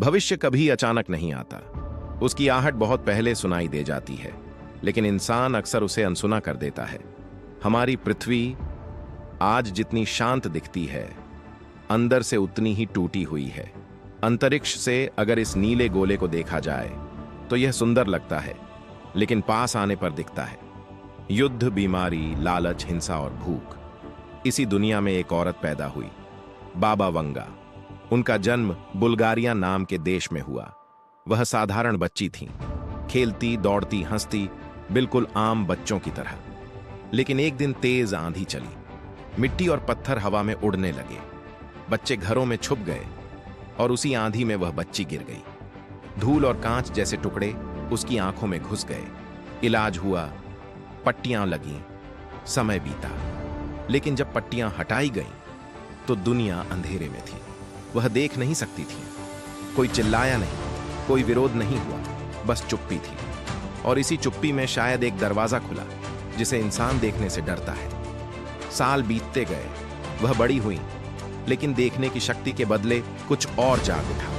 भविष्य कभी अचानक नहीं आता। उसकी आहट बहुत पहले सुनाई दे जाती है, लेकिन इंसान अक्सर उसे अनसुना कर देता है। हमारी पृथ्वी आज जितनी शांत दिखती है, अंदर से उतनी ही टूटी हुई है। अंतरिक्ष से अगर इस नीले गोले को देखा जाए तो यह सुंदर लगता है, लेकिन पास आने पर दिखता है युद्ध, बीमारी, लालच, हिंसा और भूख। इसी दुनिया में एक औरत पैदा हुई, बाबा वंगा। उनका जन्म बुल्गारिया नाम के देश में हुआ। वह साधारण बच्ची थीं, खेलती, दौड़ती, हंसती, बिल्कुल आम बच्चों की तरह। लेकिन एक दिन तेज आंधी चली, मिट्टी और पत्थर हवा में उड़ने लगे। बच्चे घरों में छुप गए और उसी आंधी में वह बच्ची गिर गई। धूल और कांच जैसे टुकड़े उसकी आंखों में घुस गए। इलाज हुआ, पट्टियां लगीं, समय बीता। लेकिन जब पट्टियां हटाई गईं तो दुनिया अंधेरे में थी। वह देख नहीं सकती थी। कोई चिल्लाया नहीं, कोई विरोध नहीं हुआ, बस चुप्पी थी। और इसी चुप्पी में शायद एक दरवाजा खुला जिसे इंसान देखने से डरता है। साल बीतते गए, वह बड़ी हुई, लेकिन देखने की शक्ति के बदले कुछ और जाग उठा।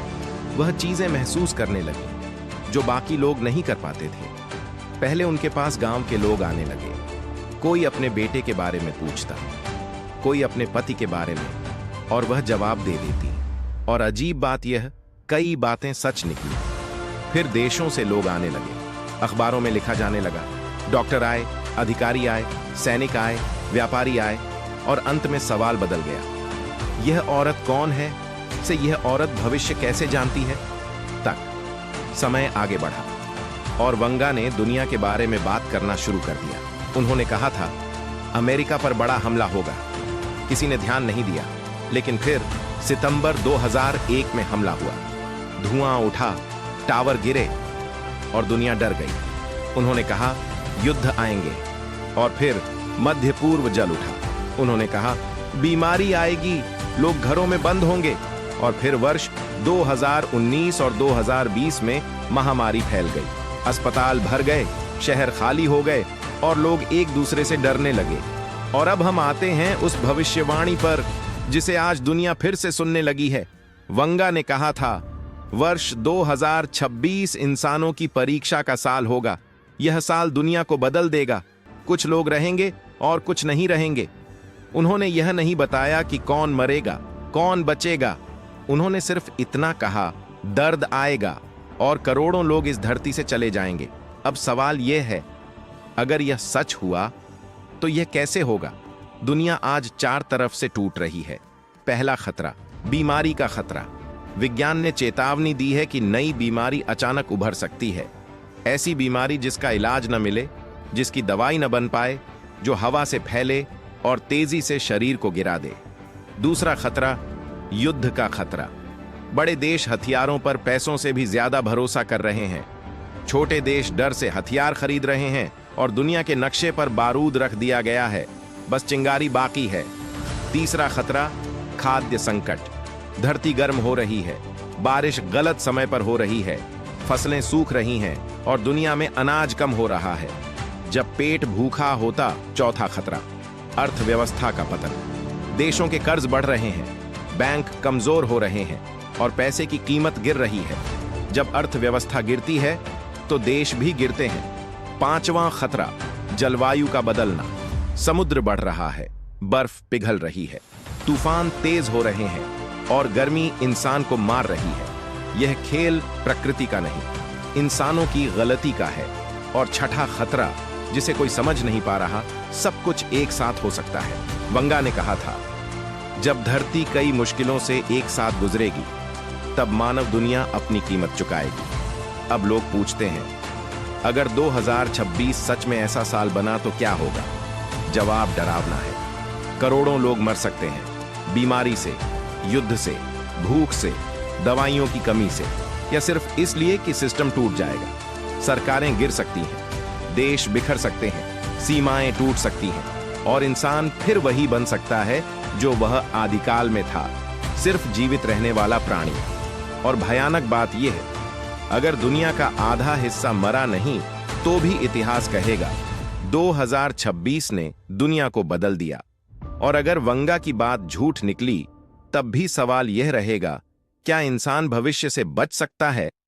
वह चीजें महसूस करने लगी जो बाकी लोग नहीं कर पाते थे। पहले उनके पास गांव के लोग आने लगे। कोई अपने बेटे के बारे में पूछता, कोई अपने पति के बारे में, और वह जवाब दे देती। और अजीब बात यह, कई बातें सच निकली। फिर देशों से लोग आने लगे। अखबारों में लिखा जाने लगा। डॉक्टर आए, अधिकारी आए, सैनिक आए, व्यापारी आए, और अंत में सवाल बदल गया। यह औरत कौन है से यह औरत भविष्य कैसे जानती है तक समय आगे बढ़ा और वंगा ने दुनिया के बारे में बात करना शुरू कर दिया। उन्होंने कहा था, अमेरिका पर बड़ा हमला होगा। किसी ने ध्यान नहीं दिया, लेकिन फिर सितंबर 2001 में हमला हुआ। धुआं उठा, टावर गिरे और दुनिया डर गई। उन्होंने कहा, युद्ध आएंगे। और फिर मध्य पूर्व जल उठा। उन्होंने कहा, बीमारी आएगी, लोग घरों में बंद होंगे। और फिर वर्ष 2019 और 2020 में महामारी फैल गई। अस्पताल भर गए, शहर खाली हो गए और लोग एक दूसरे से डरने लगे। और अब हम आते हैं उस भविष्यवाणी पर जिसे आज दुनिया फिर से सुनने लगी है। वंगा ने कहा था, वर्ष 2026 इंसानों की परीक्षा का साल होगा। यह साल दुनिया को बदल देगा। कुछ लोग रहेंगे और कुछ नहीं रहेंगे। उन्होंने यह नहीं बताया कि कौन मरेगा, कौन बचेगा। उन्होंने सिर्फ इतना कहा, दर्द आएगा और करोड़ों लोग इस धरती से चले जाएंगे। अब सवाल यह है, अगर यह सच हुआ तो यह कैसे होगा? दुनिया आज 4 तरफ से टूट रही है। पहला खतरा, बीमारी का खतरा। विज्ञान ने चेतावनी दी है कि नई बीमारी अचानक उभर सकती है। ऐसी बीमारी जिसका इलाज न मिले, जिसकी दवाई न बन पाए, जो हवा से फैले और तेजी से शरीर को गिरा दे। दूसरा खतरा, युद्ध का खतरा। बड़े देश हथियारों पर पैसों से भी ज्यादा भरोसा कर रहे हैं। छोटे देश डर से हथियार खरीद रहे हैं और दुनिया के नक्शे पर बारूद रख दिया गया है, बस चिंगारी बाकी है। तीसरा खतरा, खाद्य संकट। धरती गर्म हो रही है, बारिश गलत समय पर हो रही है, फसलें सूख रही हैं और दुनिया में अनाज कम हो रहा है। जब पेट भूखा होता। चौथा खतरा, अर्थव्यवस्था का पतन। देशों के कर्ज बढ़ रहे हैं, बैंक कमजोर हो रहे हैं और पैसे की कीमत गिर रही है। जब अर्थव्यवस्था गिरती है तो देश भी गिरते हैं। पांचवां खतरा, जलवायु का बदलना। समुद्र बढ़ रहा है, बर्फ पिघल रही है, तूफान तेज हो रहे हैं और गर्मी इंसान को मार रही है। यह खेल प्रकृति का नहीं, इंसानों की गलती का है। और छठा खतरा, जिसे कोई समझ नहीं पा रहा, सब कुछ एक साथ हो सकता है। वंगा ने कहा था, जब धरती कई मुश्किलों से एक साथ गुजरेगी तब मानव दुनिया अपनी कीमत चुकाएगी। अब लोग पूछते हैं, अगर 2026 सच में ऐसा साल बना तो क्या होगा? जवाब डरावना है। करोड़ों लोग मर सकते हैं, बीमारी से, युद्ध से, भूख से, दवाइयों की कमी से, या सिर्फ इसलिए कि सिस्टम टूट जाएगा। सरकारें गिर सकती हैं, देश बिखर सकते हैं, सीमाएं टूट सकती हैं और इंसान फिर वही बन सकता है जो वह आदिकाल में था, सिर्फ जीवित रहने वाला प्राणी। और भयानक बात यह है, अगर दुनिया का आधा हिस्सा मरा नहीं तो भी इतिहास कहेगा 2026 ने दुनिया को बदल दिया। और अगर वंगा की बात झूठ निकली तब भी सवाल यह रहेगा क्या इंसान भविष्य से बच सकता है